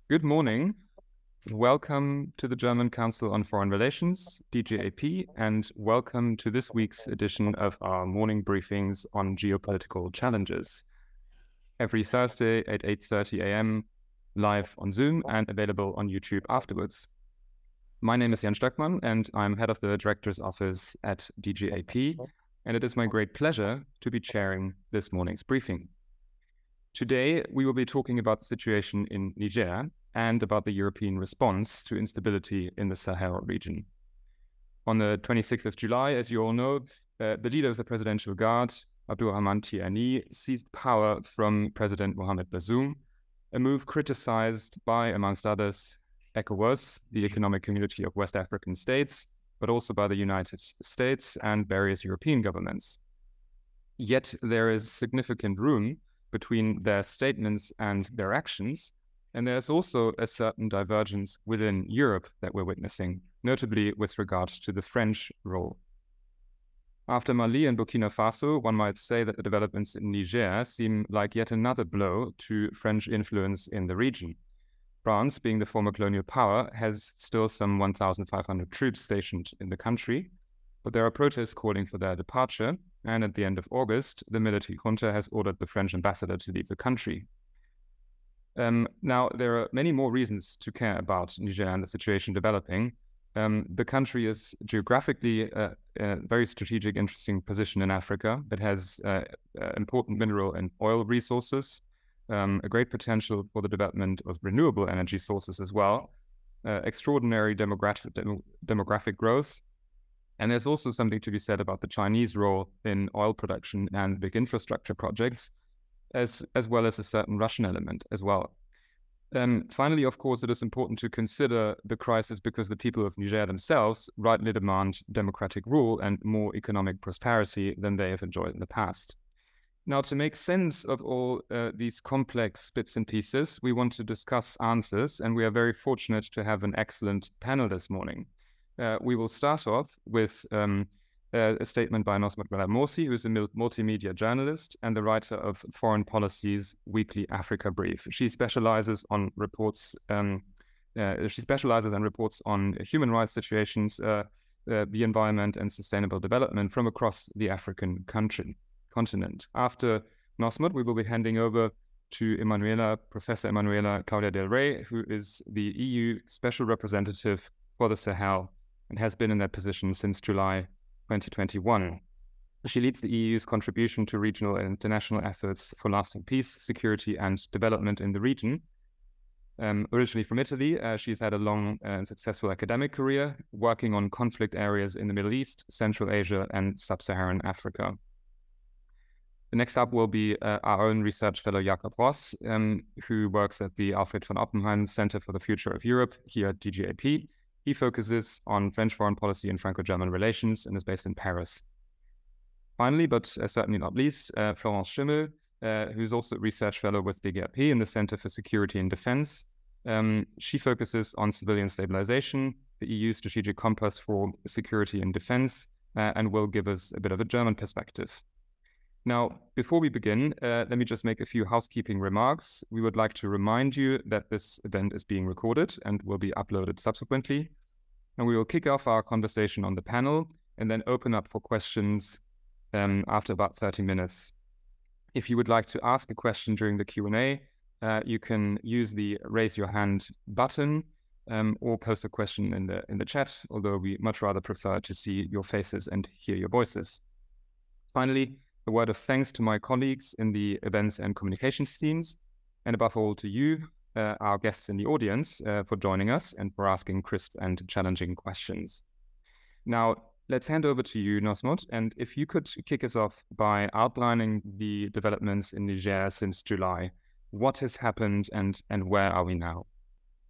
Good morning. Welcome to the German Council on Foreign Relations, DGAP, and welcome to this week's edition of our morning briefings on geopolitical challenges. Every Thursday at 8:30 a.m., live on Zoom and available on YouTube afterwards. My name is Jan Stöckmann, and I'm head of the Director's Office at DGAP, and it is my great pleasure to be chairing this morning's briefing. Today, we will be talking about the situation in Niger and about the European response to instability in the Sahel region. On the 26th of July, as you all know, the leader of the Presidential Guard, Abdourahamane Tchiani, seized power from President Mohamed Bazoum, a move criticized by, amongst others, ECOWAS, the Economic Community of West African States, but also by the United States and various European governments. Yet there is significant room between their statements and their actions, and there's also a certain divergence within Europe that we're witnessing, notably with regard to the French role. After Mali and Burkina Faso, one might say that the developments in Niger seem like yet another blow to French influence in the region. France, being the former colonial power, has still some 1,500 troops stationed in the country, but there are protests calling for their departure, and at the end of August, the military junta has ordered the French ambassador to leave the country. Now, there are many more reasons to care about Niger and the situation developing. The country is geographically a very strategic, interesting position in Africa. It has important mineral and oil resources, a great potential for the development of renewable energy sources as well, extraordinary demographic growth. And there's also something to be said about the Chinese role in oil production and big infrastructure projects, as well as a certain Russian element as well. Finally, of course, it is important to consider the crisis because the people of Niger themselves rightly demand democratic rule and more economic prosperity than they have enjoyed in the past. Now, to make sense of all these complex bits and pieces, we want to discuss answers, and we are very fortunate to have an excellent panel this morning. We will start off with a statement by Nosmot Gbadamosi, who is a multimedia journalist and the writer of Foreign Policy's weekly Africa Brief. She specializes on reports. She specializes and reports on human rights situations, the environment, and sustainable development from across the African continent. After Nosmot, we will be handing over to Emanuela, Professor Emanuela Claudia Del Rey, who is the EU Special Representative for the Sahel and has been in that position since July 2021. She leads the EU's contribution to regional and international efforts for lasting peace, security, and development in the region. Originally from Italy, she's had a long and successful academic career working on conflict areas in the Middle East, Central Asia, and Sub-Saharan Africa. The next up will be our own research fellow Jakob Ross, who works at the Alfred von Oppenheim Center for the Future of Europe here at DGAP. He focuses on French foreign policy and Franco-German relations and is based in Paris. Finally, but certainly not least, Florence Schimmel, who's also a research fellow with DGAP in the Center for Security and Defense. She focuses on civilian stabilization, the EU strategic compass for security and defense, and will give us a bit of a German perspective. Now, before we begin, let me just make a few housekeeping remarks. We would like to remind you that this event is being recorded and will be uploaded subsequently. And we will kick off our conversation on the panel and then open up for questions after about 30 minutes. If you would like to ask a question during the Q&A, you can use the raise your hand button or post a question in the chat, although we much rather prefer to see your faces and hear your voices. Finally, a word of thanks to my colleagues in the events and communications teams, and above all to you, our guests in the audience, for joining us and for asking crisp and challenging questions. Now, let's hand over to you, Nosmot, and if you could kick us off by outlining the developments in Niger since July. What has happened and where are we now?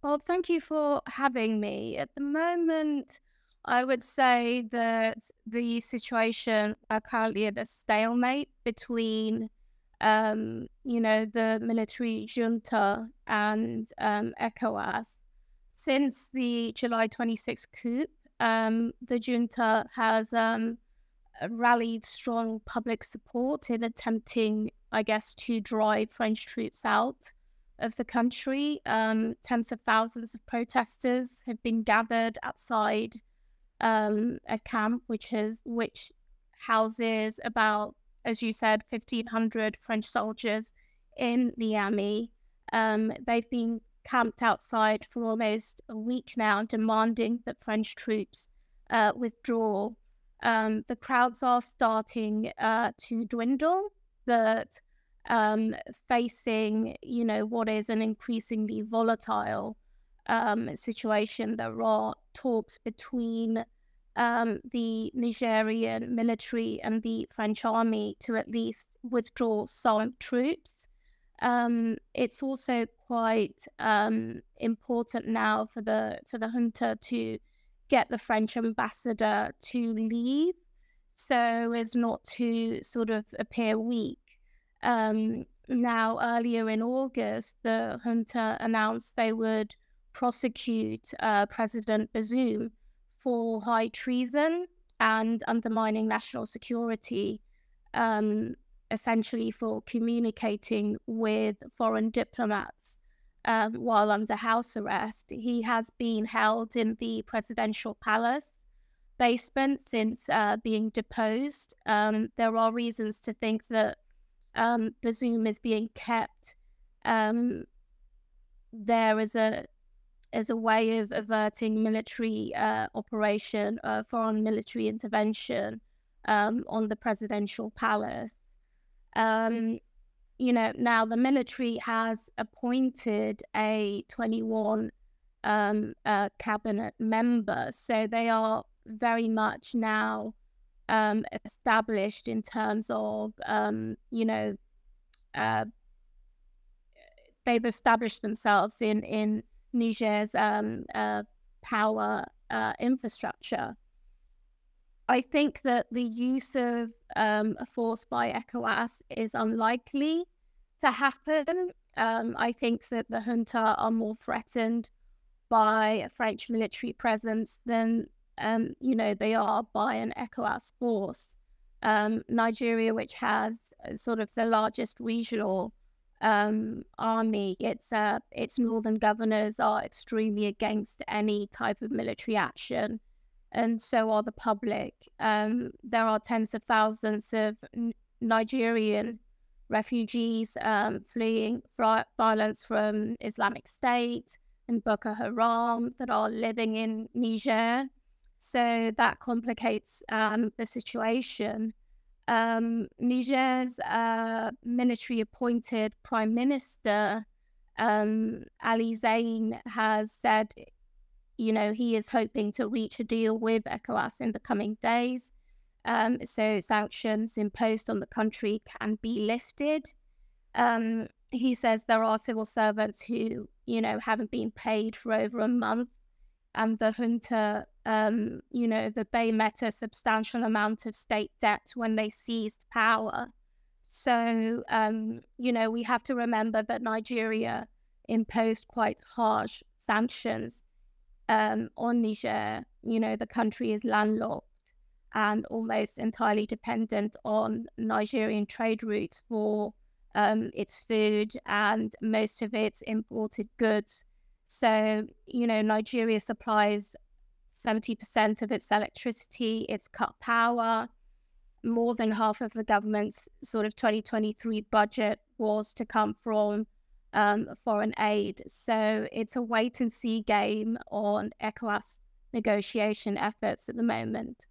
Well, thank you for having me. At the moment, I would say that the situation are currently at a stalemate between, the military junta and ECOWAS. Since the July 26th coup, the junta has rallied strong public support in attempting, I guess, to drive French troops out of the country. Tens of thousands of protesters have been gathered outside a camp which houses about, as you said, 1,500 French soldiers in Niamey. They've been camped outside for almost a week now, demanding that French troops withdraw. The crowds are starting to dwindle, but facing, what is an increasingly volatile situation. There are talks between the Nigerian military and the French army to at least withdraw some troops. It's also quite important now for the junta to get the French ambassador to leave, so as not to sort of appear weak. Now, earlier in August, the junta announced they would prosecute President Bazoum for high treason and undermining national security, essentially for communicating with foreign diplomats while under house arrest. He has been held in the presidential palace basement since being deposed. There are reasons to think that Bazoum is being kept there as a way of averting military operation, foreign military intervention on the presidential palace. Now the military has appointed a 21 cabinet member, so they are very much now established in terms of, they've established themselves in Niger's power infrastructure. I think that the use of force by ECOWAS is unlikely to happen. I think that the junta are more threatened by a French military presence than, they are by an ECOWAS force. Nigeria, which has sort of the largest regional army, its northern governors are extremely against any type of military action, and so are the public. There are tens of thousands of Nigerian refugees fleeing violence from Islamic State and Boko Haram that are living in Niger. So that complicates the situation. Niger's military-appointed Prime Minister, Ali Zain, has said, he is hoping to reach a deal with ECOWAS in the coming days, so sanctions imposed on the country can be lifted. He says there are civil servants who, haven't been paid for over a month, and the junta, that they met a substantial amount of state debt when they seized power. So, we have to remember that Nigeria imposed quite harsh sanctions on Niger. The country is landlocked and almost entirely dependent on Nigerian trade routes for its food and most of its imported goods. So, Nigeria supplies 70% of its electricity. It's cut power. More than half of the government's sort of 2023 budget was to come from foreign aid. So it's a wait-and-see game on ECOWAS negotiation efforts at the moment.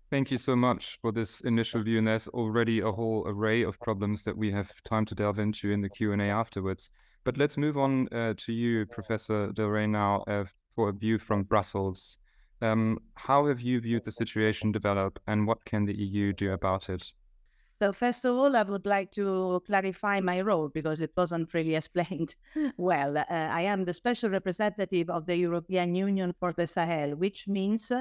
Thank you so much for this initial view. And there's already a whole array of problems that we have time to delve into in the Q&A afterwards. But let's move on to you, Professor Delray, now for a view from Brussels. How have you viewed the situation develop, and what can the EU do about it? So first of all, I would like to clarify my role because it wasn't really explained well. I am the special representative of the European Union for the Sahel, which means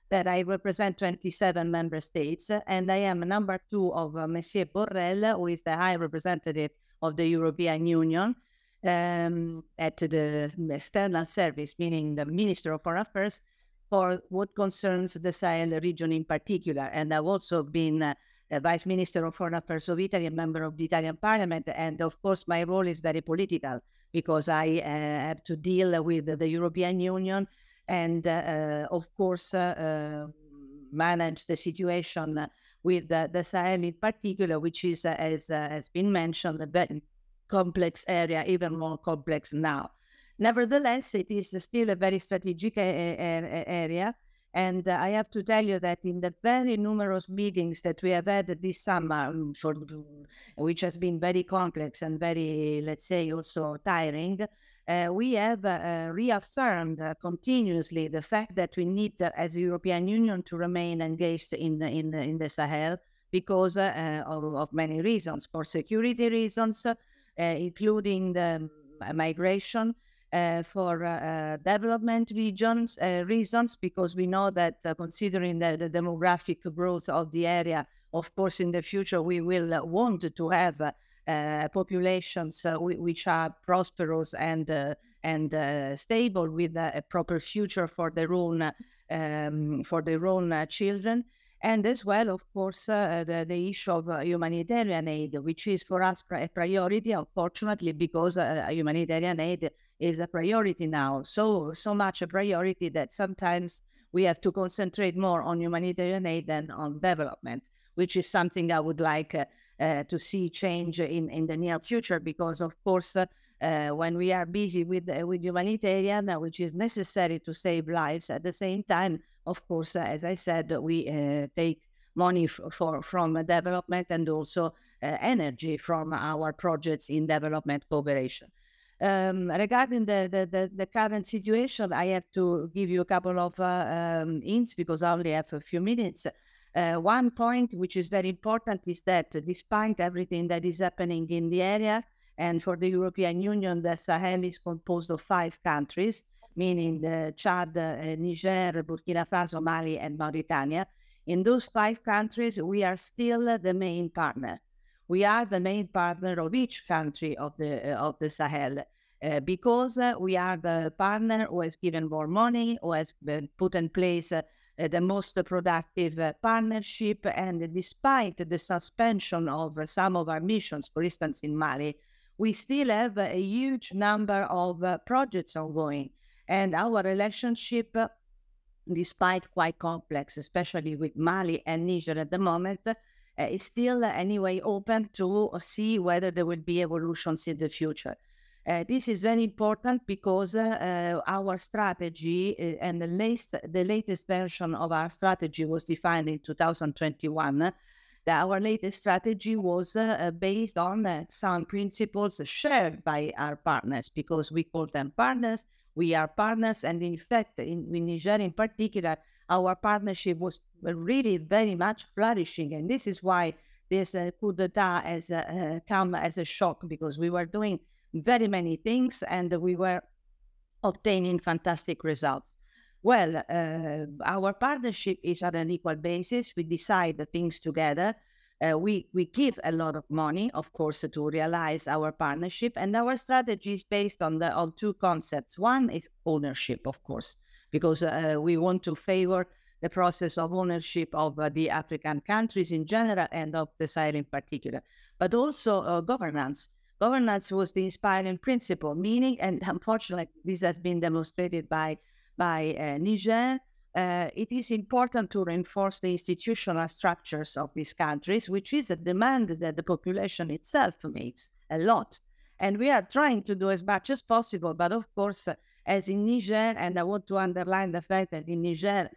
that I represent 27 member states, and I am number 2 of Monsieur Borrell, who is the High Representative of the European Union at the External Service, meaning the Minister of Foreign Affairs, for what concerns the Sahel region in particular. And I've also been Vice Minister of Foreign Affairs of Italy, a member of the Italian Parliament, and of course my role is very political because I have to deal with the European Union and of course manage the situation with the Sahel in particular, which is, as has been mentioned, a very complex area, even more complex now. Nevertheless, it is still a very strategic area. And I have to tell you that in the very numerous meetings that we have had this summer, which has been very complex and very, let's say, also tiring, we have reaffirmed continuously the fact that we need, as a European Union, to remain engaged in the Sahel because of many reasons, for security reasons, including the migration, for development reasons, because we know that considering the demographic growth of the area, of course, in the future, we will want to have populations which are prosperous and stable with a proper future for their own children. And as well, of course, the issue of humanitarian aid, which is for us a priority, unfortunately, because humanitarian aid is a priority now. So much a priority that sometimes we have to concentrate more on humanitarian aid than on development, which is something I would like to see change in the near future, because, of course, when we are busy with humanitarian, which is necessary to save lives, at the same time, of course, as I said, we take money from development and also energy from our projects in development cooperation. Regarding the current situation, I have to give you a couple of hints because I only have a few minutes. One point which is very important is that despite everything that is happening in the area, and for the European Union, the Sahel is composed of 5 countries, meaning the Chad, Niger, Burkina Faso, Mali, and Mauritania. In those 5 countries, we are still the main partner. We are the main partner of each country of the Sahel because we are the partner who has given more money, who has put in place the most productive partnership. And despite the suspension of some of our missions, for instance, in Mali, we still have a huge number of projects ongoing. And our relationship, despite quite complex, especially with Mali and Niger at the moment, is still anyway open to see whether there will be evolutions in the future. This is very important because our strategy and the latest version of our strategy was defined in 2021. Our latest strategy was based on some principles shared by our partners, because we call them partners. We are partners, and in fact, in Niger in particular, our partnership was really very much flourishing, and this is why this coup d'etat has come as a shock, because we were doing very many things and we were obtaining fantastic results. Well, our partnership is on an equal basis. We decide the things together. We give a lot of money, of course, to realize our partnership, and our strategy is based on 2 concepts. One is ownership, of course, because we want to favor the process of ownership of the African countries in general and of the Sahel in particular, but also governance. Governance was the inspiring principle, meaning, and unfortunately this has been demonstrated by Niger, it is important to reinforce the institutional structures of these countries, which is a demand that the population itself makes a lot. And we are trying to do as much as possible, but of course, as in Niger, and I want to underline the fact that in Niger,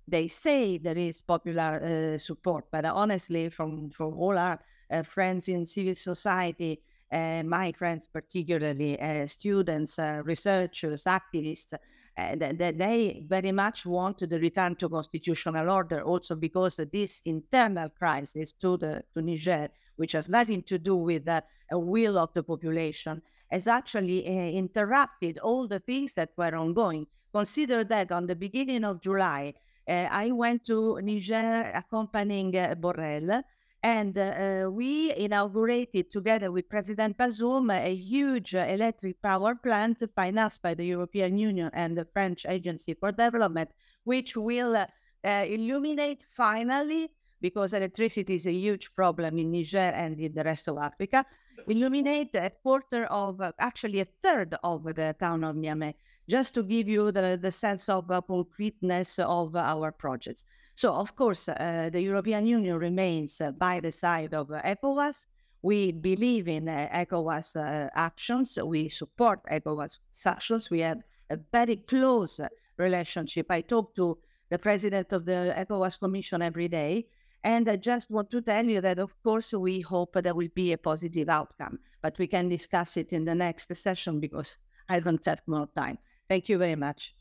they say there is popular support, but honestly, from all our friends in civil society, my friends particularly, students, researchers, activists, they very much want the return to constitutional order, also because this internal crisis to Niger, which has nothing to do with the will of the population, has actually interrupted all the things that were ongoing. Consider that on the beginning of July, I went to Niger accompanying Borrell, and we inaugurated together with President Bazoum a huge electric power plant financed by the European Union and the French Agency for Development, which will illuminate finally because electricity is a huge problem in Niger and in the rest of Africa, illuminate a quarter of, actually a third of the town of Niamey, just to give you the sense of concreteness of our projects. So, of course, the European Union remains by the side of ECOWAS. We believe in ECOWAS actions. We support ECOWAS actions. We have a very close relationship. I talk to the president of the ECOWAS Commission every day, and I just want to tell you that, of course, we hope there will be a positive outcome, but we can discuss it in the next session because I don't have more time. Thank you very much.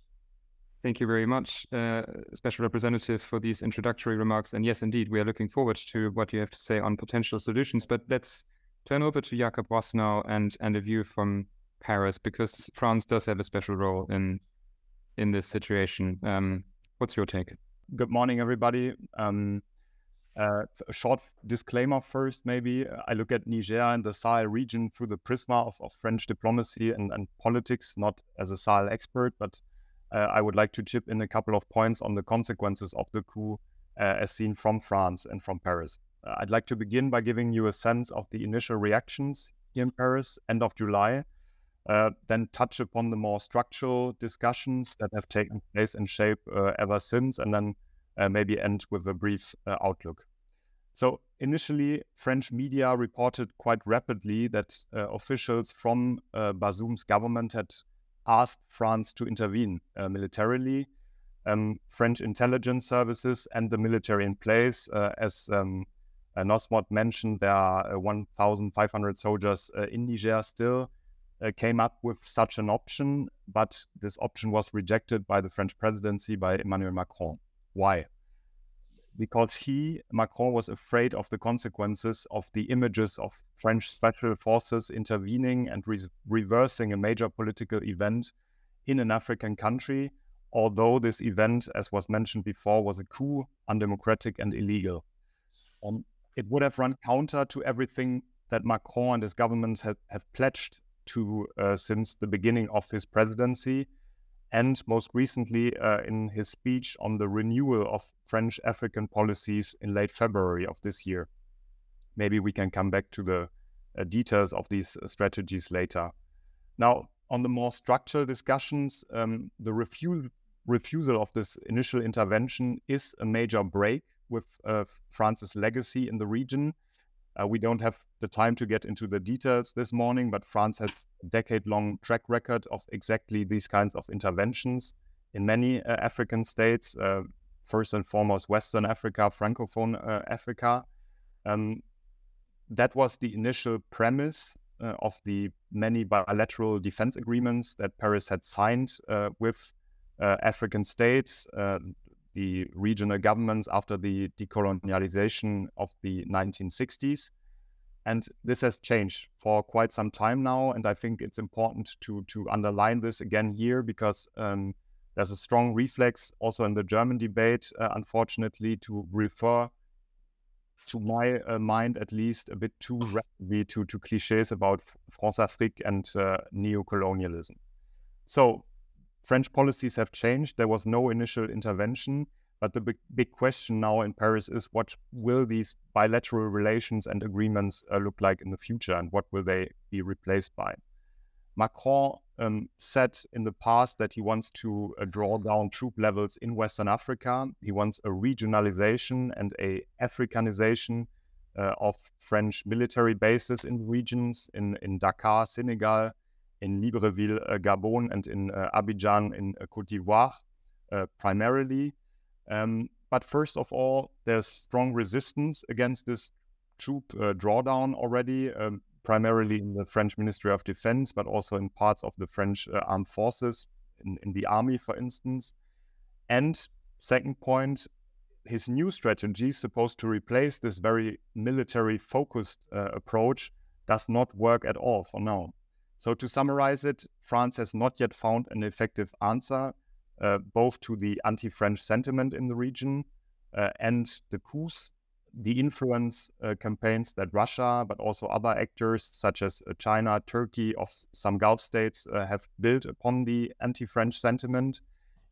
Thank you very much, Special Representative, for these introductory remarks. And yes, indeed, we are looking forward to what you have to say on potential solutions. But let's turn over to Jakob Ross now and a view from Paris, because France does have a special role in this situation. What's your take? Good morning, everybody. A short disclaimer first, maybe. I look at Niger and the Sahel region through the prisma of French diplomacy and politics, not as a Sahel expert, but I would like to chip in a couple of points on the consequences of the coup as seen from France and from Paris. I'd like to begin by giving you a sense of the initial reactions here in Paris, end of July, then touch upon the more structural discussions that have taken place and shape ever since, and then maybe end with a brief outlook. So initially, French media reported quite rapidly that officials from Bazoum's government had asked France to intervene militarily. French intelligence services and the military in place, as Nosmot mentioned, there are 1,500 soldiers in Niger still, came up with such an option, but this option was rejected by the French presidency, by Emmanuel Macron. Why? Because Macron was afraid of the consequences of the images of French special forces intervening and reversing a major political event in an African country, although this event, as was mentioned before, was a coup, undemocratic and illegal. It would have run counter to everything that Macron and his government have pledged to since the beginning of his presidency, and most recently in his speech on the renewal of French African policies in late February of this year. Maybe we can come back to the details of these strategies later. Now, on the more structural discussions, the refusal of this initial intervention is a major break with France's legacy in the region. We don't have the time to get into the details this morning, but France has a decade-long track record of exactly these kinds of interventions in many African states, first and foremost Western Africa, Francophone Africa. That was the initial premise of the many bilateral defense agreements that Paris had signed with African states, the regional governments after the decolonialization of the 1960s. And this has changed for quite some time now. And I think it's important to underline this again here, because there's a strong reflex also in the German debate, unfortunately, to refer, to my mind at least, a bit too rapidly to cliches about France-Afrique and neocolonialism. So French policies have changed. There was no initial intervention, but the big question now in Paris is, what will these bilateral relations and agreements look like in the future, and what will they be replaced by? Macron said in the past that he wants to draw down troop levels in Western Africa. He wants a regionalization and a Africanization of French military bases in regions, in Dakar, Senegal, in Libreville, Gabon, and in Abidjan in Côte d'Ivoire, primarily. But first of all, there's strong resistance against this troop drawdown already, primarily in the French Ministry of Defense, but also in parts of the French armed forces, in the army, for instance. And second point, his new strategy, supposed to replace this very military-focused approach, does not work at all for now. So to summarize it, France has not yet found an effective answer both to the anti-French sentiment in the region and the coups, the influence campaigns that Russia, but also other actors such as China, Turkey, of some Gulf states have built upon the anti-French sentiment.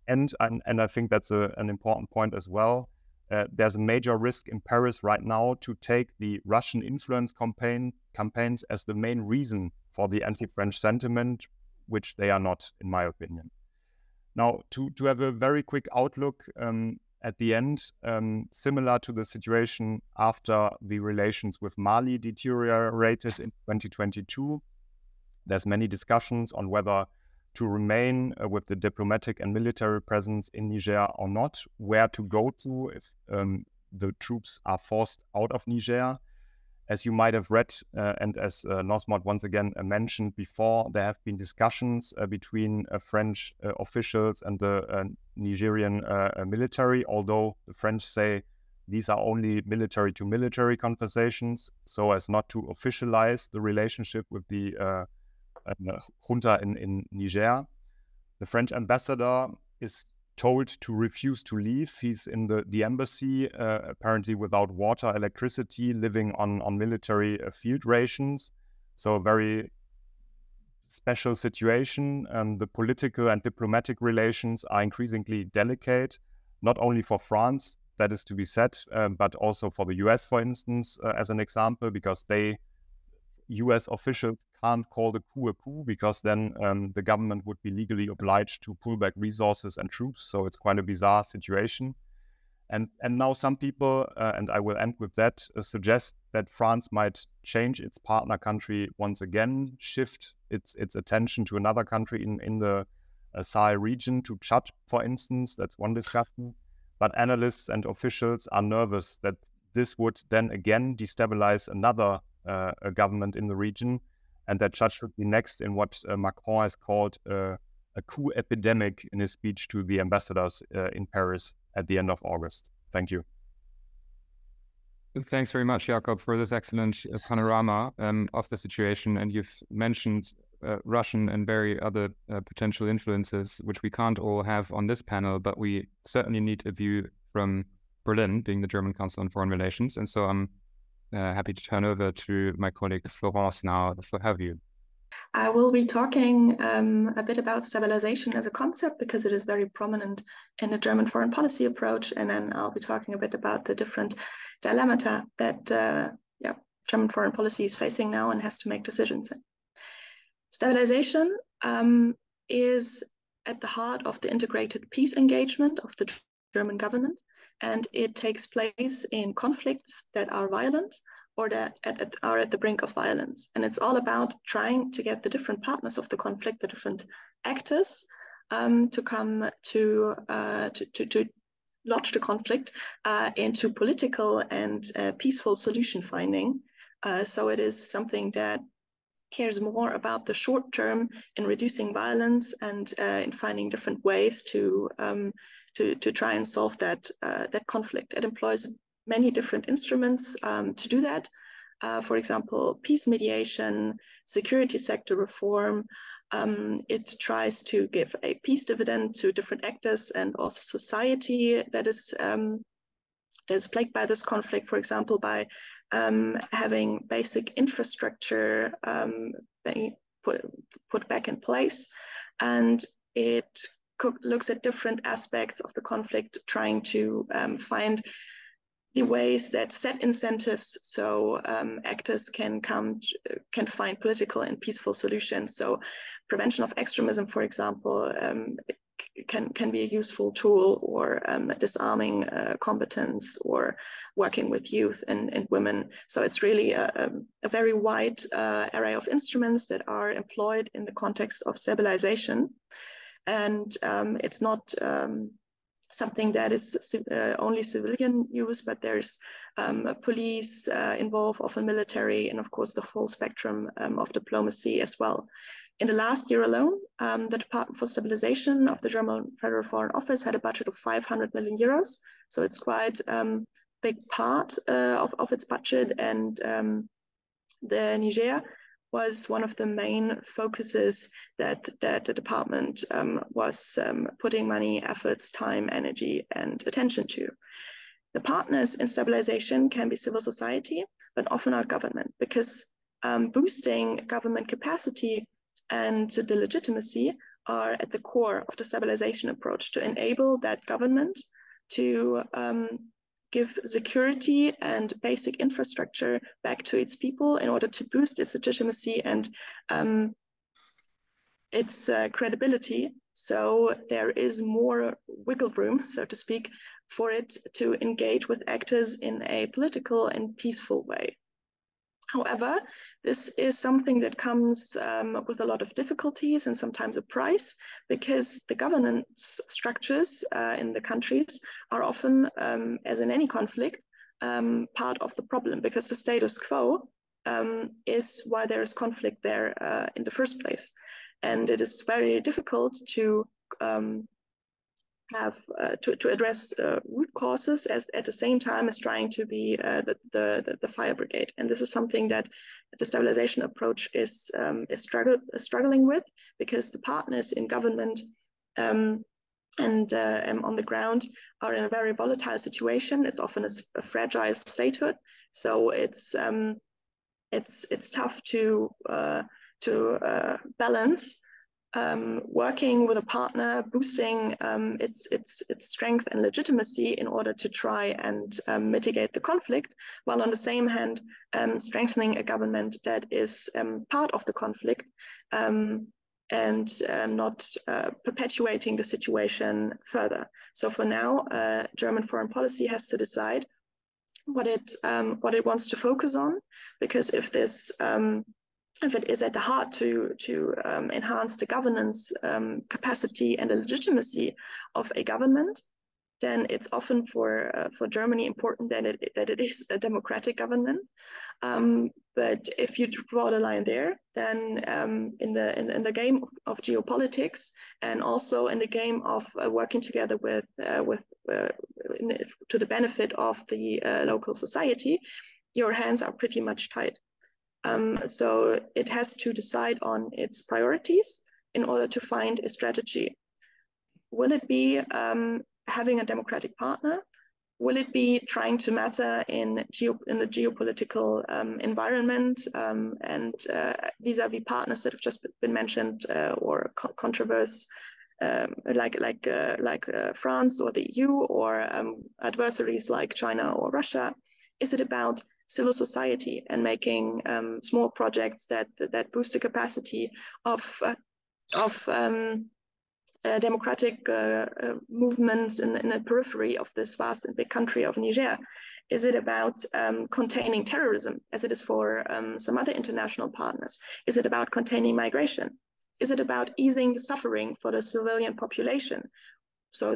And I think that's an important point as well. there's a major risk in Paris right now to take the Russian influence campaigns as the main reason for the anti-French sentiment, which they are not, in my opinion. Now, to have a very quick outlook at the end, similar to the situation after the relations with Mali deteriorated in 2022, there's many discussions on whether to remain with the diplomatic and military presence in Niger or not, where to go to if the troops are forced out of Niger. As you might have read, and as Nosmot once again mentioned before, there have been discussions between French officials and the Nigerian military, although the French say these are only military-to-military conversations, so as not to officialize the relationship with the junta in Niger. The French ambassador is told to refuse to leave. He's in the embassy, apparently without water, electricity, living on military field rations. So a very special situation. The political and diplomatic relations are increasingly delicate, not only for France, that is to be said, but also for the US, for instance, as an example, because US officials can't call the coup a coup, because then the government would be legally obliged to pull back resources and troops. So it's quite a bizarre situation. And now some people, and I will end with that, suggest that France might change its partner country once again, shift its attention to another country in the Sahel region, to Chad, for instance. That's one discussion. But analysts and officials are nervous that this would then again destabilize another a government in the region, and that Chad should be next in what Macron has called a coup epidemic in his speech to the ambassadors in Paris at the end of August. Thank you. Thanks very much, Jakob, for this excellent panorama of the situation. And you've mentioned Russian and very other potential influences, which we can't all have on this panel, but we certainly need a view from Berlin, being the German Council on Foreign Relations. And so I'm happy to turn over to my colleague Florence now for her view. I will be talking a bit about stabilization as a concept, because it is very prominent in the German foreign policy approach, and then I'll be talking a bit about the different dilemmata that German foreign policy is facing now and has to make decisions in. Stabilization is at the heart of the integrated peace engagement of the German government, and it takes place in conflicts that are violent or that are at the brink of violence. And it's all about trying to get the different partners of the conflict, the different actors, to come to lodge the conflict into political and peaceful solution finding. So it is something that cares more about the short term in reducing violence and in finding different ways to try and solve that conflict. It employs many different instruments to do that. For example, peace mediation, security sector reform. It tries to give a peace dividend to different actors and also society that is plagued by this conflict, for example, by having basic infrastructure put back in place. And it looks at different aspects of the conflict, trying to find the ways that set incentives so actors can find political and peaceful solutions. So prevention of extremism, for example, can be a useful tool, or disarming combatants, or working with youth and women. So it's really a very wide array of instruments that are employed in the context of stabilization. And it's not something that is only civilian use, but there's police involved, often military, and of course the full spectrum of diplomacy as well. In the last year alone, the Department for Stabilization of the German Federal Foreign Office had a budget of 500 million euros. So it's quite a big part of its budget. And the Niger was one of the main focuses that the department was putting money, efforts, time, energy, and attention to. The partners in stabilization can be civil society, but often our government, because boosting government capacity and the legitimacy are at the core of the stabilization approach, to enable that government to give security and basic infrastructure back to its people in order to boost its legitimacy and its credibility. So there is more wiggle room, so to speak, for it to engage with actors in a political and peaceful way. However, this is something that comes with a lot of difficulties and sometimes a price, because the governance structures in the countries are often, as in any conflict, part of the problem, because the status quo is why there is conflict there in the first place. And it is very difficult to to address root causes at the same time as trying to be the fire brigade. And this is something that the stabilization approach is struggling with, because the partners in government and on the ground are in a very volatile situation. It's often a fragile statehood, so it's tough to balance working with a partner, boosting its strength and legitimacy in order to try and mitigate the conflict, while on the same hand strengthening a government that is part of the conflict and not perpetuating the situation further. So for now, German foreign policy has to decide what it wants to focus on, because if it is at the heart to enhance the governance capacity and the legitimacy of a government, then it's often for Germany important that it is a democratic government. But if you draw the line there, then in the game of geopolitics, and also in the game of working together to the benefit of the local society, your hands are pretty much tied. So it has to decide on its priorities in order to find a strategy. Will it be having a democratic partner? Will it be trying to matter in the geopolitical environment and vis-a-vis partners that have just been mentioned or controversies like France or the EU, or adversaries like China or Russia? Is it about civil society and making small projects that boost the capacity of democratic movements in the periphery of this vast and big country of Niger? Is it about containing terrorism, as it is for some other international partners? Is it about containing migration? Is it about easing the suffering for the civilian population? So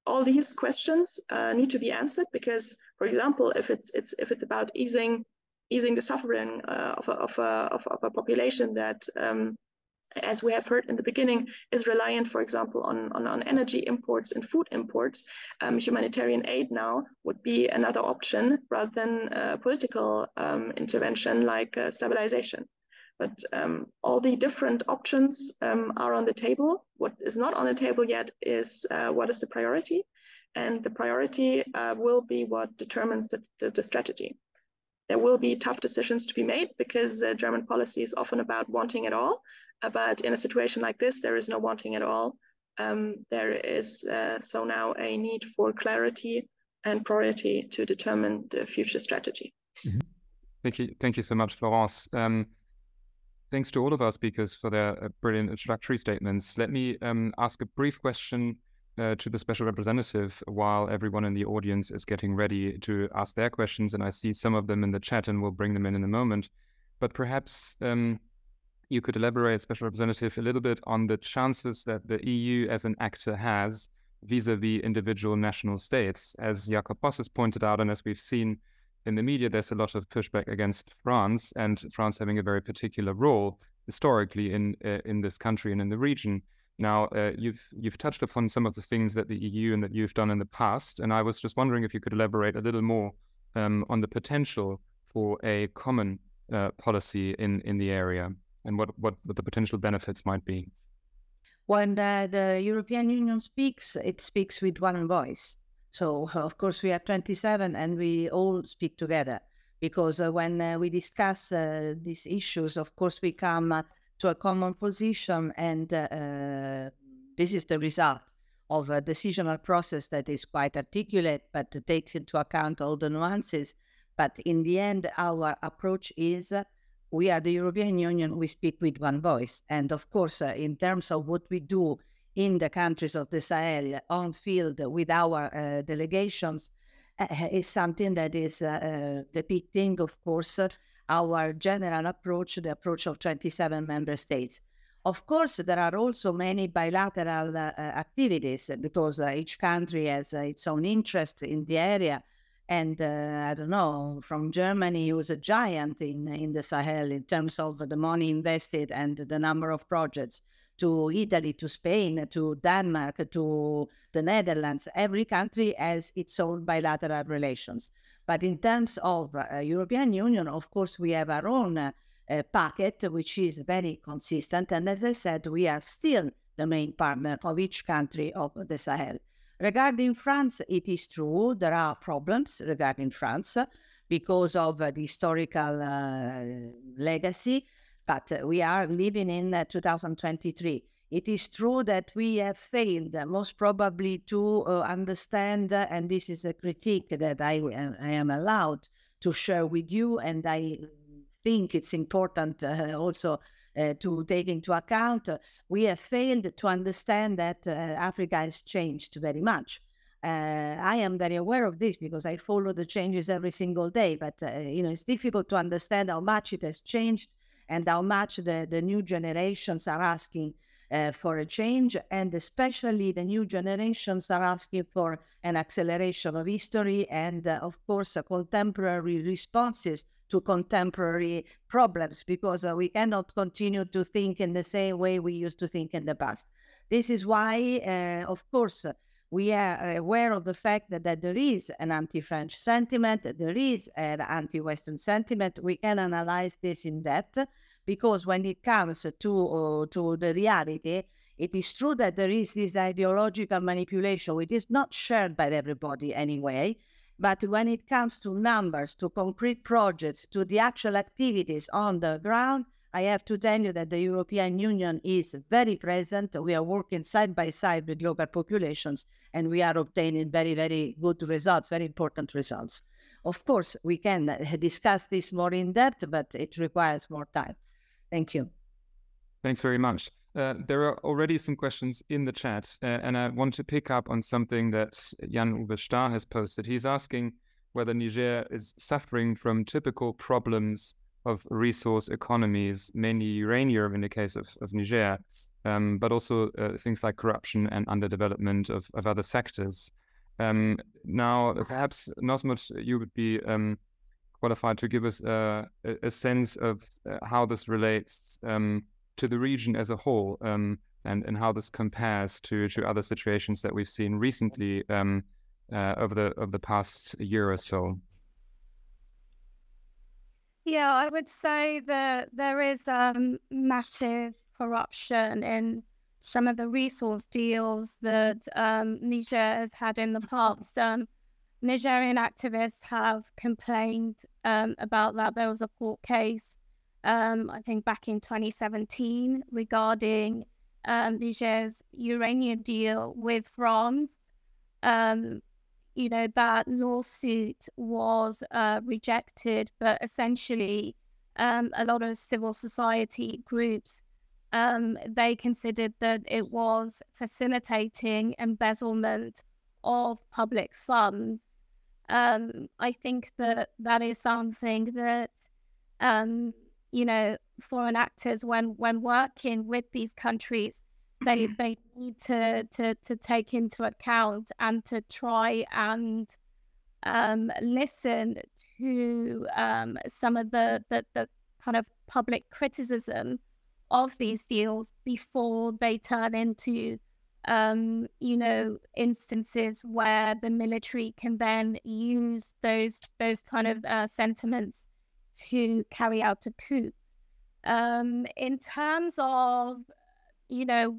all these questions need to be answered, because, for example, if it's about easing the suffering of a population that, as we have heard in the beginning, is reliant, for example, on energy imports and food imports, humanitarian aid now would be another option rather than political intervention like stabilization. But all the different options are on the table. What is not on the table yet is what is the priority, and the priority will be what determines the strategy. There will be tough decisions to be made, because German policy is often about wanting it all. But in a situation like this, there is no wanting at all. There is so now a need for clarity and priority to determine the future strategy. Mm-hmm. Thank you so much, Florence. Thanks to all of our speakers for their brilliant introductory statements. Let me ask a brief question to the special representative while everyone in the audience is getting ready to ask their questions. And I see some of them in the chat, and we'll bring them in a moment. But perhaps you could elaborate, special representative, a little bit on the chances that the EU as an actor has vis-a-vis individual national states. As Jakob Boss has pointed out, and as we've seen in the media, there's a lot of pushback against France, and France having a very particular role historically in this country and in the region. Now, you've touched upon some of the things that the EU and that you've done in the past, and I was just wondering if you could elaborate a little more on the potential for a common policy in the area, and what the potential benefits might be. When the European Union speaks, it speaks with one voice. So, of course, we are 27 and we all speak together, because when we discuss these issues, of course, we come to a common position, and this is the result of a decisional process that is quite articulate, but takes into account all the nuances. But in the end, our approach is we are the European Union, we speak with one voice. And of course, in terms of what we do in the countries of the Sahel on field with our delegations, is something that is depicting, of course, our general approach, the approach of 27 member states. Of course, there are also many bilateral activities because each country has its own interest in the area. And I don't know, from Germany, who's a giant in the Sahel in terms of the money invested and the number of projects, to Italy, to Spain, to Denmark, to the Netherlands. Every country has its own bilateral relations. But in terms of European Union, of course, we have our own packet, which is very consistent. And as I said, we are still the main partner of each country of the Sahel. Regarding France, it is true there are problems regarding France because of the historical legacy, but we are living in 2023. It is true that we have failed most probably to understand, and this is a critique that I am allowed to share with you, and I think it's important also to take into account, we have failed to understand that Africa has changed very much. I am very aware of this because I follow the changes every single day, but it's difficult to understand how much it has changed and how much the new generations are asking for a change, and especially the new generations are asking for an acceleration of history and, of course, contemporary responses to contemporary problems, because we cannot continue to think in the same way we used to think in the past. This is why, of course, we are aware of the fact that there is an anti-French sentiment, there is an anti-Western sentiment. We can analyze this in depth, because when it comes to the reality, it is true that there is this ideological manipulation, which is not shared by everybody anyway. But when it comes to numbers, to concrete projects, to the actual activities on the ground, I have to tell you that the European Union is very present. We are working side by side with local populations, and we are obtaining very, very good results, very important results. Of course, we can discuss this more in depth, but it requires more time. Thank you. Thanks very much. There are already some questions in the chat, and I want to pick up on something that Jan-Uwe Starr has posted. He's asking whether Niger is suffering from typical problems of resource economies, mainly uranium in the case of Niger, but also things like corruption and underdevelopment of other sectors. Now, perhaps, Nosmot, you would be qualified to give us a sense of how this relates to the region as a whole, and how this compares to other situations that we've seen recently over the past year or so. Yeah, I would say that there is massive corruption in some of the resource deals that Niger has had in the past. Nigerian activists have complained about that. There was a court case, I think back in 2017, regarding Niger's uranium deal with France. That lawsuit was rejected, but essentially a lot of civil society groups, they considered that it was facilitating embezzlement of public funds. I think that is something that, foreign actors, when working with these countries, they need to take into account and to try and listen to some of the kind of public criticism of these deals before they turn into instances where the military can then use those kind of sentiments to carry out a coup. In terms of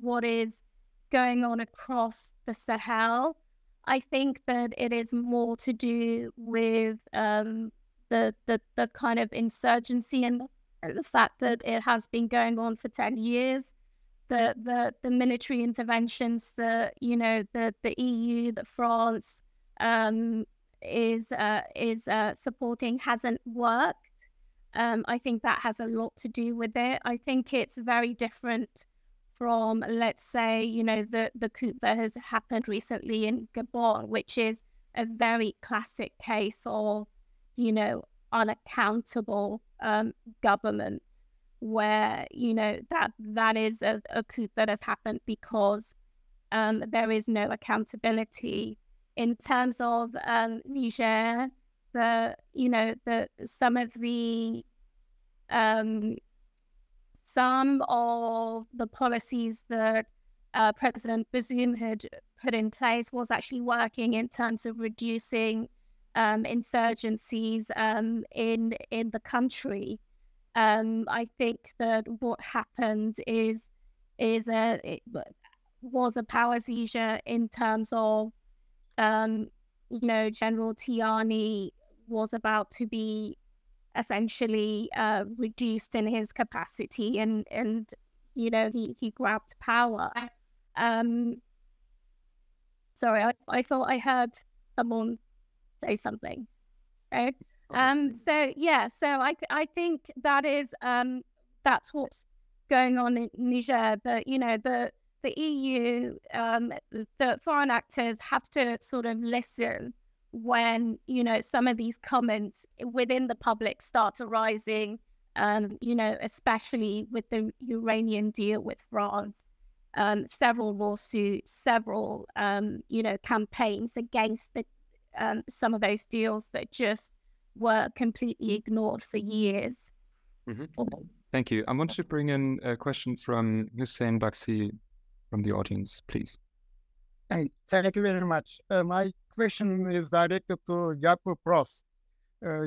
what is going on across the Sahel, I think that it is more to do with the kind of insurgency and the fact that it has been going on for 10 years. the military interventions that the EU, that France is supporting hasn't worked. I think that has a lot to do with it. I think it's very different from, let's say, the coup that has happened recently in Gabon, which is a very classic case of, unaccountable government, where, that is a coup that has happened because there is no accountability. In terms of Niger, some of the policies that President Bazoum had put in place was actually working in terms of reducing insurgencies in the country. I think that what happened was a power seizure in terms of General Tchiani was about to be essentially reduced in his capacity, and he grabbed power. Sorry, I thought I heard someone say something. Okay. So I think that is that's what's going on in Niger. But the EU, the foreign actors have to sort of listen when some of these comments within the public start arising. Especially with the uranium deal with France, several lawsuits, several campaigns against some of those deals that just were completely ignored for years. Thank you. I want to bring in a question from Hussein Baksi from the audience, please. Thank you very much. My question is directed to Jakob Ross.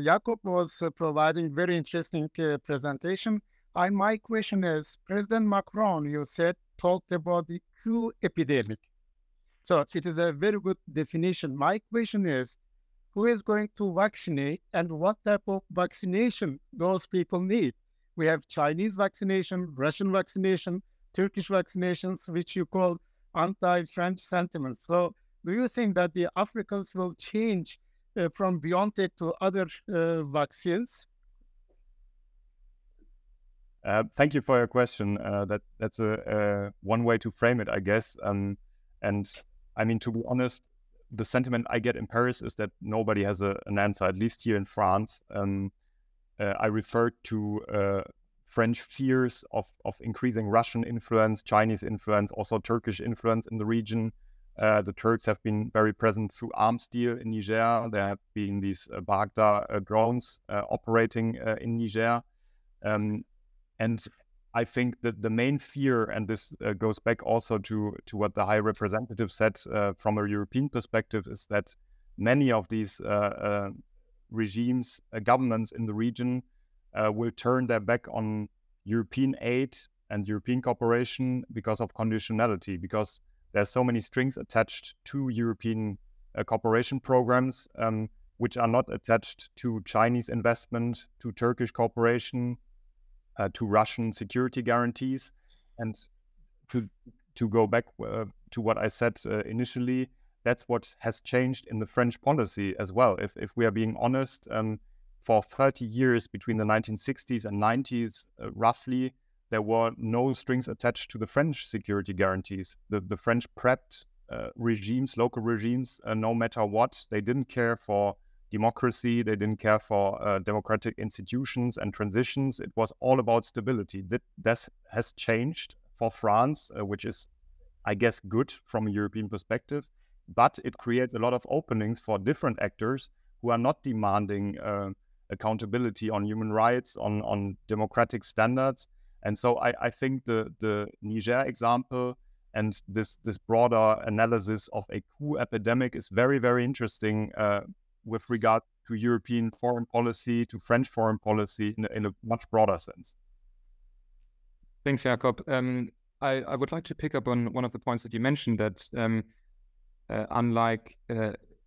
Jakob was providing very interesting presentation. My question is, President Macron, you said, talked about the coup epidemic. So it is a very good definition. My question is, who is going to vaccinate and what type of vaccination those people need? We have Chinese vaccination, Russian vaccination, Turkish vaccinations, which you call anti-French sentiments. So do you think that the Africans will change from BioNTech to other vaccines? Thank you for your question. That's a one way to frame it, I guess. And I mean, to be honest, the sentiment I get in Paris is that nobody has an answer, at least here in France. I referred to French fears of increasing Russian influence, Chinese influence, also Turkish influence in the region. The Turks have been very present through arms deal in Niger. There have been these Baghdad drones operating in Niger. And I think that the main fear, and this goes back also to what the High Representative said from a European perspective, is that many of these regimes, governments in the region will turn their back on European aid and European cooperation because of conditionality, because there's so many strings attached to European cooperation programs, which are not attached to Chinese investment, to Turkish cooperation, to Russian security guarantees. And to go back to what I said initially, that's what has changed in the French policy as well. If we are being honest, for 30 years between the 1960s and 90s, roughly, there were no strings attached to the French security guarantees. The French prepped regimes, local regimes, no matter what. They didn't care for democracy. They didn't care for democratic institutions and transitions. It was all about stability. That has changed for France, which is, I guess, good from a European perspective. But it creates a lot of openings for different actors who are not demanding accountability on human rights, on democratic standards. And so I think the Niger example and this broader analysis of a coup epidemic is very, very interesting with regard to European foreign policy, to French foreign policy in a much broader sense. Thanks, Jakob. I would like to pick up on one of the points that you mentioned, that unlike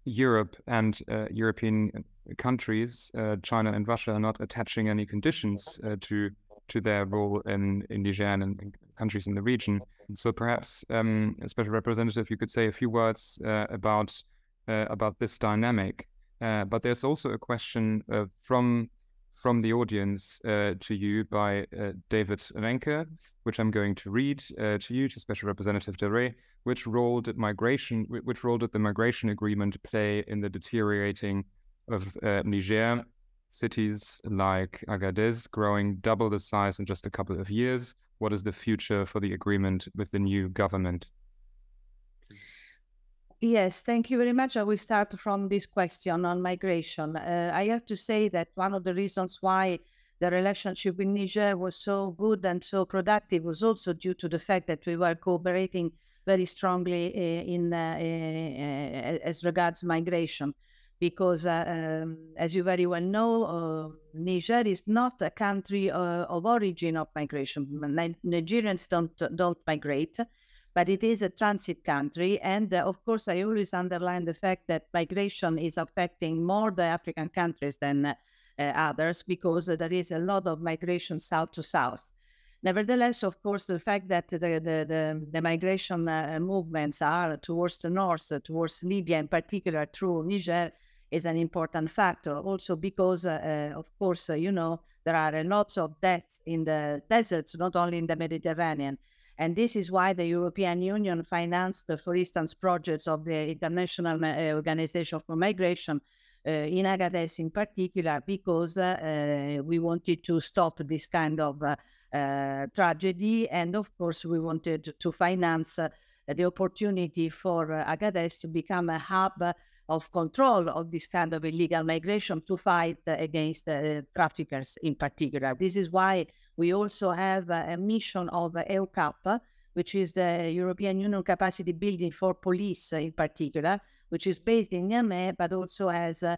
Europe and European countries, China and Russia are not attaching any conditions to to their role in Niger and countries in the region. So perhaps, Special Representative, you could say a few words about this dynamic. But there's also a question from the audience to you by David Renke, which I'm going to read to you, to Special Representative Dere. Which role did the migration agreement play in the deteriorating of Niger? Cities like Agadez growing double the size in just a couple of years. What is the future for the agreement with the new government? Yes, thank you very much. I will start from this question on migration. I have to say that one of the reasons why the relationship with Niger was so good and so productive was also due to the fact that we were cooperating very strongly as regards migration. Because, as you very well know, Niger is not a country of origin of migration. Nigerians don't migrate, but it is a transit country. And of course, I always underline the fact that migration is affecting more the African countries than others, because there is a lot of migration south to south. Nevertheless, of course, the fact that the migration movements are towards the north, towards Libya in particular, through Niger, is an important factor. Also because, of course, there are lots of deaths in the deserts, not only in the Mediterranean. And this is why the European Union financed, for instance, projects of the International Organization for Migration in Agadez in particular, because we wanted to stop this kind of tragedy. And of course, we wanted to finance the opportunity for Agadez to become a hub of control of this kind of illegal migration, to fight against traffickers in particular. This is why we also have a mission of EUCAP, which is the European Union Capacity Building for Police in particular, which is based in Niamey, but also has a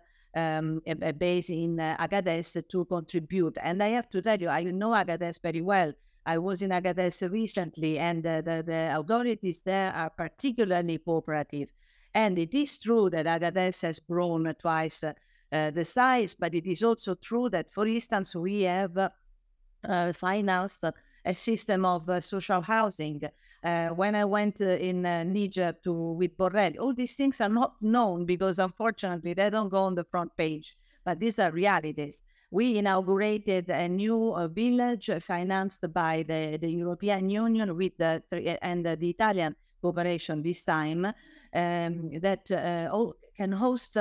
base in Agadez to contribute. And I have to tell you, I know Agadez very well. I was in Agadez recently, and the authorities there are particularly cooperative. And it is true that Agadez has grown twice the size, but it is also true that, for instance, we have financed a system of social housing. When I went in Niger with Borrell, all these things are not known because, unfortunately, they don't go on the front page. But these are realities. We inaugurated a new village financed by the European Union with the Italian cooperation this time, that can host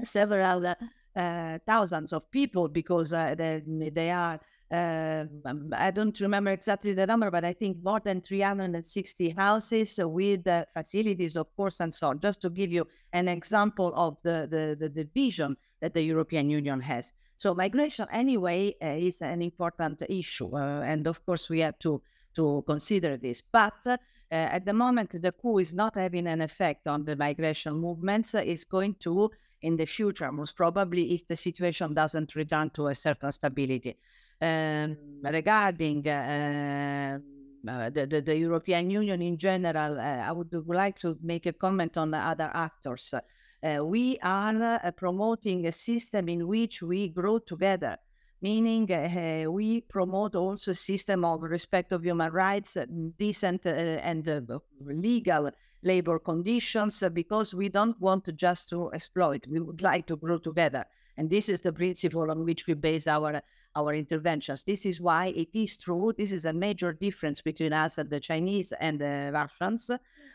several thousands of people, because they are, I don't remember exactly the number, but I think more than 360 houses with facilities, of course, and so on. Just to give you an example of the vision that the European Union has. So migration, anyway, is an important issue, and of course we have to consider this. But at the moment, the coup is not having an effect on the migration movements. It's going to in the future, most probably, if the situation doesn't return to a certain stability. Regarding the European Union in general, I would like to make a comment on the other actors. We are promoting a system in which we grow together, meaning we promote also a system of respect of human rights, decent and legal labor conditions, because we don't want just to exploit. We would like to grow together. And this is the principle on which we base our interventions. This is why it is true. This is a major difference between us and the Chinese and the Russians.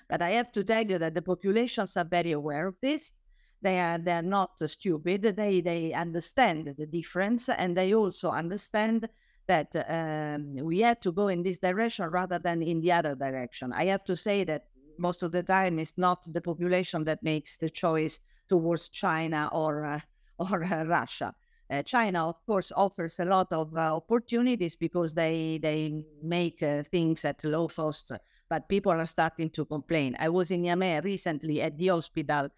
But I have to tell you that the populations are very aware of this. They're not stupid. They understand the difference, and they also understand that we have to go in this direction rather than in the other direction. I have to say that most of the time it's not the population that makes the choice towards China or Russia. China, of course, offers a lot of opportunities because they make things at low cost, but people are starting to complain. I was in Niamey recently at the hospital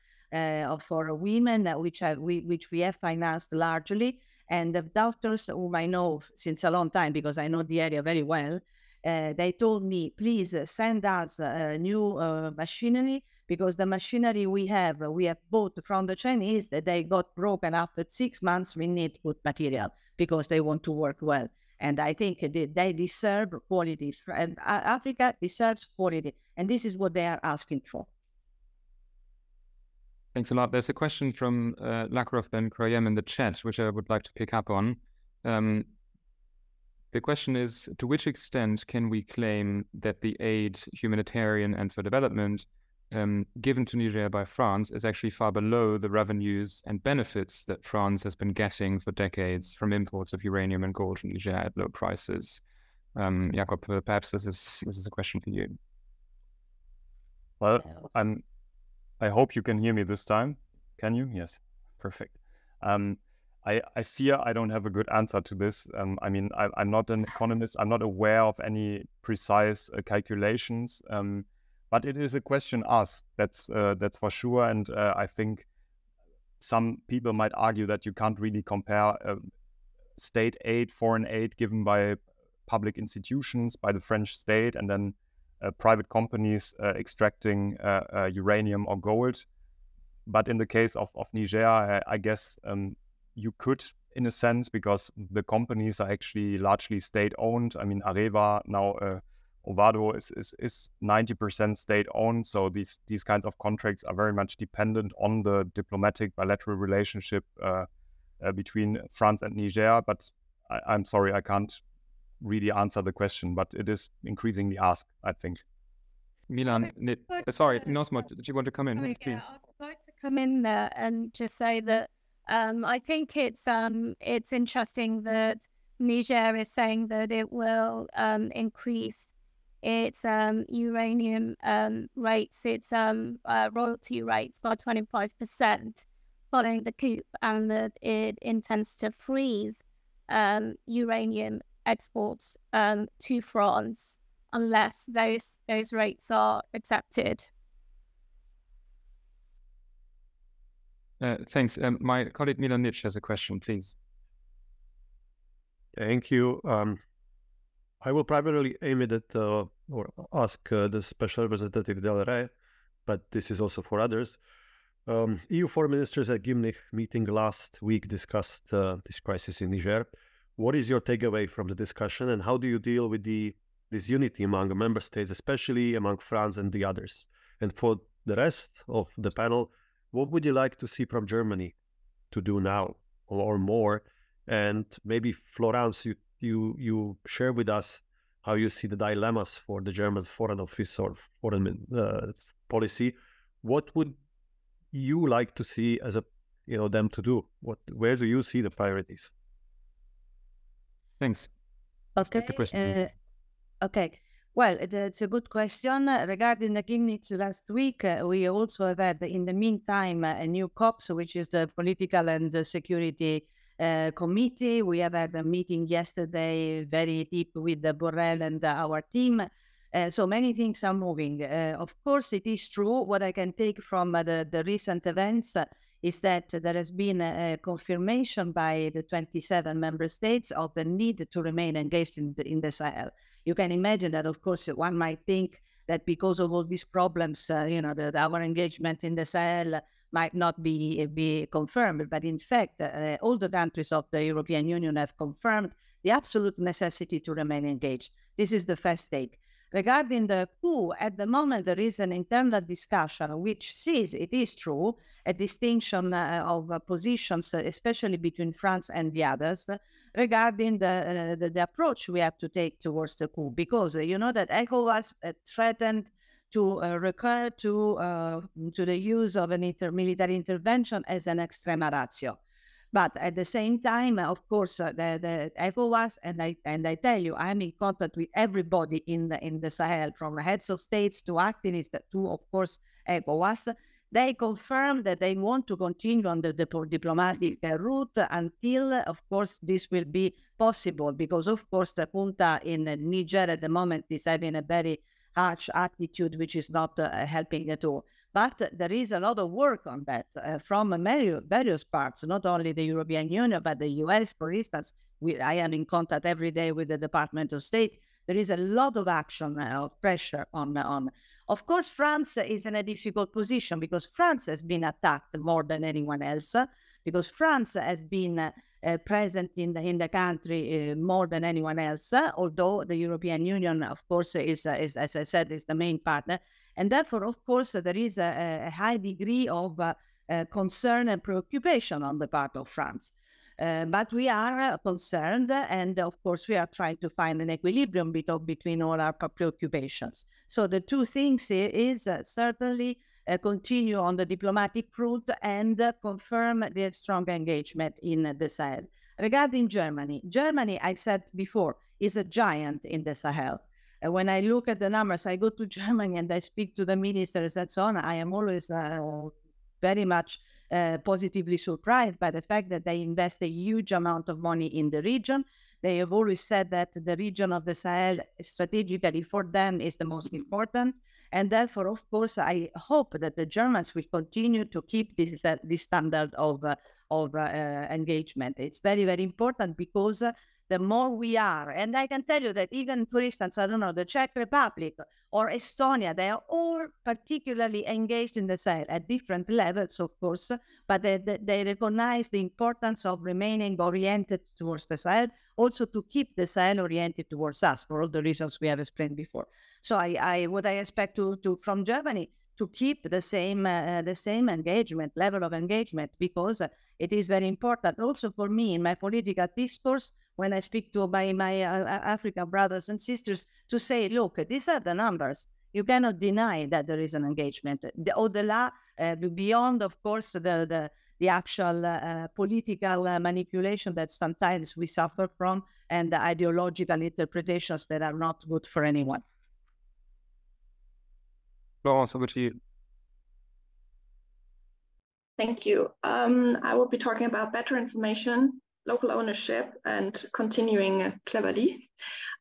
for women, which we have financed largely, and the doctors, whom I know since a long time because I know the area very well, They told me, please send us new machinery, because the machinery we have bought from the Chinese, that they got broken after 6 months. We need good material because they want to work well. And I think they deserve quality. And Africa deserves quality. And this is what they are asking for. Thanks a lot. There's a question from Lakrov Ben Kroyem in the chat, which I would like to pick up on. The question is, to which extent can we claim that the aid, humanitarian and for development, given to Niger by France is actually far below the revenues and benefits that France has been getting for decades from imports of uranium and gold from Niger at low prices? Jakob, perhaps this is a question for you. Well, I hope you can hear me this time. Can you? Yes, perfect. I fear I don't have a good answer to this. I mean, I'm not an economist. I'm not aware of any precise calculations. But it is a question asked, that's for sure. And I think some people might argue that you can't really compare state aid, foreign aid given by public institutions, by the French state, and then private companies extracting uranium or gold. But in the case of Niger, I guess you could, in a sense, because the companies are actually largely state-owned. I mean, Areva now... Ovado is 90% state-owned, so these kinds of contracts are very much dependent on the diplomatic bilateral relationship between France and Niger. But I'm sorry, I can't really answer the question, but it is increasingly asked, I think. Milan, sorry, Nosmot, did you want to come in, please? Yeah, I'd like to come in there and just say that I think it's interesting that Niger is saying that it will increase its uranium rates, its royalty rates by 25% following the coup, and that it intends to freeze uranium exports to France unless those rates are accepted. Thanks. My colleague Milan Nitsch has a question, please. Thank you. I will primarily aim it at or ask the Special Representative Del Rey, but this is also for others. EU foreign ministers at Gimnich meeting last week discussed this crisis in Niger. What is your takeaway from the discussion, and how do you deal with this unity among the member states, especially among France and the others? And for the rest of the panel, what would you like to see from Germany to do now or more? And maybe Florence, you share with us how you see the dilemmas for the German Foreign Office or foreign policy. What would you like to see as them to do? Where do you see the priorities? Thanks. Okay. Skip the question, please. Okay. Well, it's a good question. Regarding the Gimnich last week, we also have had, in the meantime, a new COPS, which is the Political and Security Committee. We have had a meeting yesterday, very deep with Borrell and our team. So many things are moving. Of course, it is true. What I can take from the recent events is that there has been a confirmation by the 27 member states of the need to remain engaged in the Sahel. You can imagine that, of course, one might think that because of all these problems, that our engagement in the Sahel might not be confirmed. But in fact, all the countries of the European Union have confirmed the absolute necessity to remain engaged. This is the first take. Regarding the coup, at the moment, there is an internal discussion which sees, it is true, a distinction of positions, especially between France and the others, regarding the approach we have to take towards the coup. Because you know that ECOWAS threatened to recur to the use of an military intervention as an extrema ratio. But at the same time, of course, the ECOWAS, and I tell you, I'm in contact with everybody in the Sahel, from heads of states to activists to, of course, ECOWAS. They confirm that they want to continue on the diplomatic route until, of course, this will be possible. Because, of course, the junta in Niger at the moment is having a very harsh attitude, which is not helping at all. But there is a lot of work on that from various parts, not only the European Union, but the US, for instance. I am in contact every day with the Department of State. there is a lot of action, pressure on. Of course, France is in a difficult position because France has been attacked more than anyone else, because France has been present in the country more than anyone else, although the European Union, of course, is as I said, is the main partner. And therefore, of course, there is a high degree of concern and preoccupation on the part of France. But we are concerned, and of course, we are trying to find an equilibrium between all our preoccupations. So the two things here is certainly continue on the diplomatic route and confirm the strong engagement in the Sahel. Regarding Germany, I said before, is a giant in the Sahel. When I look at the numbers, I go to Germany and I speak to the ministers and so on. I am always very much positively surprised by the fact that they invest a huge amount of money in the region. They have always said that the region of the Sahel strategically for them is the most important. And therefore, of course, I hope that the Germans will continue to keep this standard of engagement. It's very, very important because the more we are, and I can tell you that even, for instance, I don't know, the Czech Republic or Estonia, they are all particularly engaged in the Sahel at different levels, of course, but they recognize the importance of remaining oriented towards the Sahel, also to keep the Sahel oriented towards us for all the reasons we have explained before. So what I expect from Germany to keep the same engagement, level of engagement, because it is very important also for me in my political discourse when I speak to my African brothers and sisters to say, look, these are the numbers. You cannot deny that there is an engagement. Beyond, of course, the actual political manipulation that sometimes we suffer from and the ideological interpretations that are not good for anyone. Florence, over to you. Thank you. I will be talking about better information, local ownership, and continuing cleverly.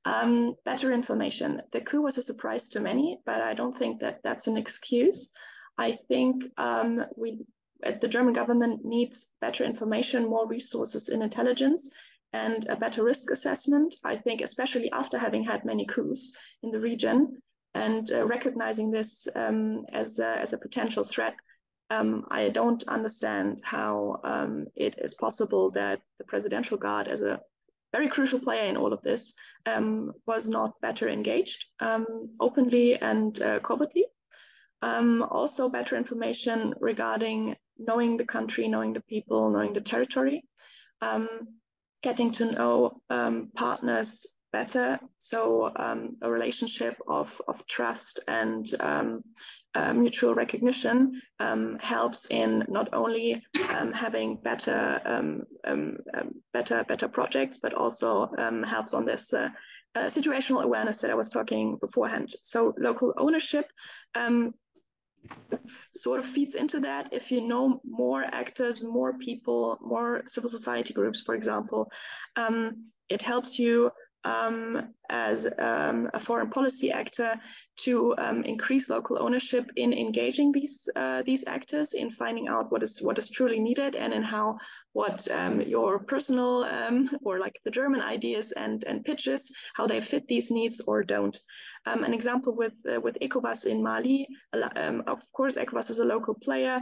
Better information. The coup was a surprise to many, but I don't think that that's an excuse. I think the German government needs better information, more resources in intelligence, and a better risk assessment. I think especially after having had many coups in the region and recognizing this as a potential threat, I don't understand how it is possible that the Presidential Guard, as a very crucial player in all of this, was not better engaged openly and covertly. Also better information regarding knowing the country, knowing the people, knowing the territory, getting to know partners better. So a relationship of trust and mutual recognition helps in not only having better projects, but also helps on this situational awareness that I was talking beforehand. So local ownership sort of feeds into that. If you know more actors, more people, more civil society groups, for example, it helps you as a foreign policy actor to increase local ownership in engaging these actors, in finding out what is truly needed, and in how what your personal or like the German ideas and pitches, how they fit these needs or don't. An example with ECOWAS in Mali, of course ECOWAS is a local player,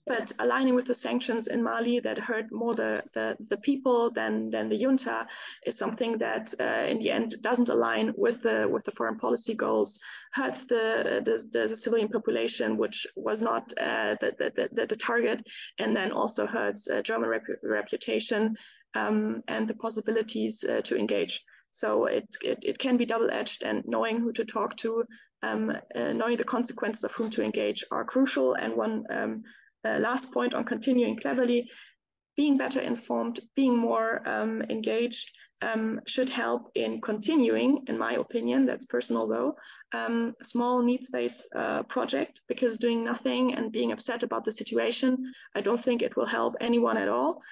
but aligning with the sanctions in Mali that hurt more the people than the junta is something that in the end doesn't align with the foreign policy goals, hurts the civilian population, which was not the target, and then also hurts German reputation and the possibilities to engage. So it can be double-edged, and knowing who to talk to, knowing the consequences of whom to engage are crucial. And one last point on continuing cleverly, being better informed, being more engaged should help in continuing, in my opinion, that's personal though, a small needs-based project, because doing nothing and being upset about the situation, I don't think it will help anyone at all.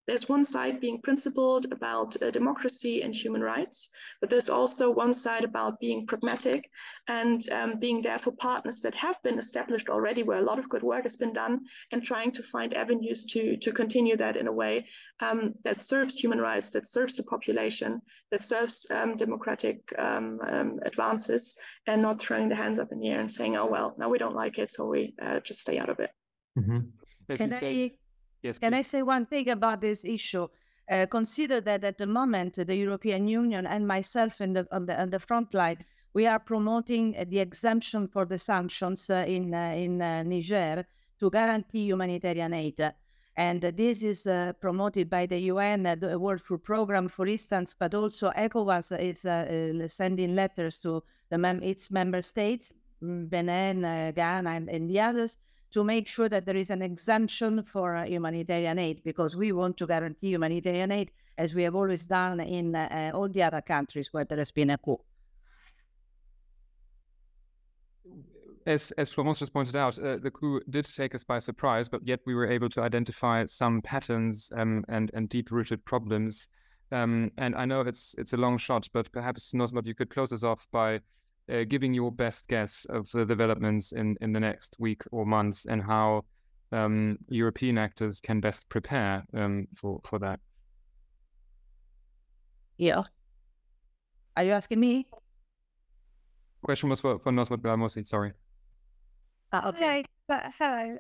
there's one side being principled about democracy and human rights, but there's also one side about being pragmatic and being there for partners that have been established already, where a lot of good work has been done, and trying to find avenues to continue that in a way that serves human rights, that serves the population, that serves democratic advances, and not throwing the hands up in the air and saying, oh, well, now we don't like it, so we just stay out of it. Can I say one thing about this issue? Consider that at the moment, the European Union and myself on the front line, we are promoting the exemption for the sanctions in Niger to guarantee humanitarian aid. And this is promoted by the UN, the World Food Programme, for instance, but also ECOWAS is sending letters to its member states, Benin, Ghana, and the others, to make sure that there is an exemption for humanitarian aid, because we want to guarantee humanitarian aid, as we have always done in all the other countries where there has been a coup. As Florence just pointed out, the coup did take us by surprise, but yet we were able to identify some patterns and deep-rooted problems. And I know it's a long shot, but perhaps, Nosmot, you could close us off by giving your best guess of the developments in the next week or months, and how European actors can best prepare for that. Yeah. Are you asking me? Question was for Nosmot Gbadamosi, sorry. Okay, but hello.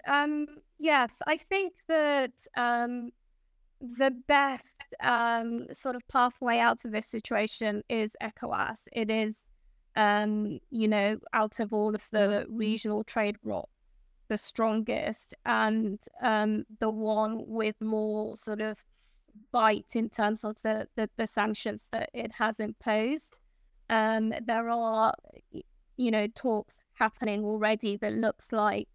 Yes, I think that the best sort of pathway out of this situation is ECOWAS. It is, out of all of the regional trade blocs, the strongest and the one with more sort of bite in terms of the sanctions that it has imposed. There are, talks happening already that looks like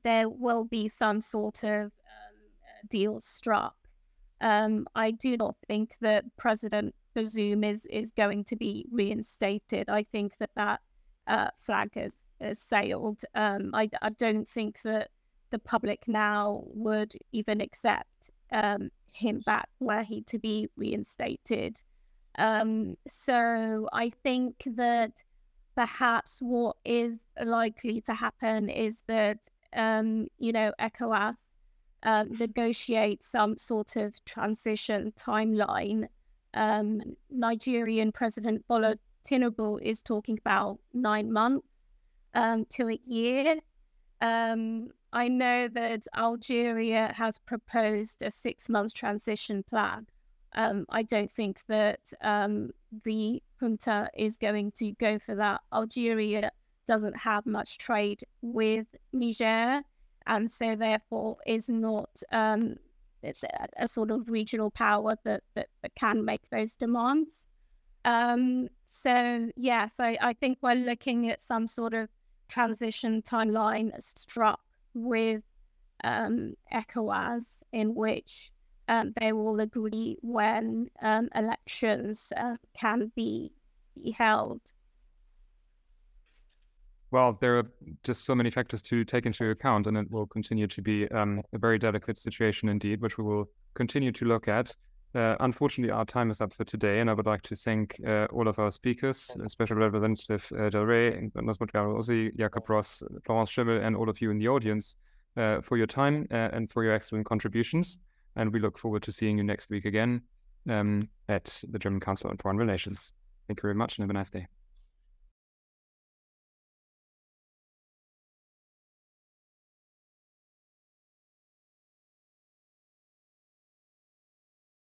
there will be some sort of deal struck. I do not think that President Bazoum is going to be reinstated. I think that flag has sailed. I don't think that the public now would even accept him back were he to be reinstated. So I think that perhaps what is likely to happen is that, ECOWAS negotiate some sort of transition timeline. Nigerian President Bola Tinubu is talking about 9 months to a year. I know that Algeria has proposed a 6-month transition plan. I don't think that the junta is going to go for that. Algeria doesn't have much trade with Niger, and so therefore is not a sort of regional power that can make those demands. So yes, I think we're looking at some sort of transition timeline struck with ECOWAS, in which they will agree when elections can be held. Well, there are just so many factors to take into account, and it will continue to be a very delicate situation indeed, which we will continue to look at. Unfortunately, our time is up for today, and I would like to thank all of our speakers, Special Representative Del Rey, Nosmot Gbadamosi, Jakob Ross, Florence Schimmel, and all of you in the audience for your time and for your excellent contributions. And we look forward to seeing you next week again at the German Council on Foreign Relations. Thank you very much, and have a nice day.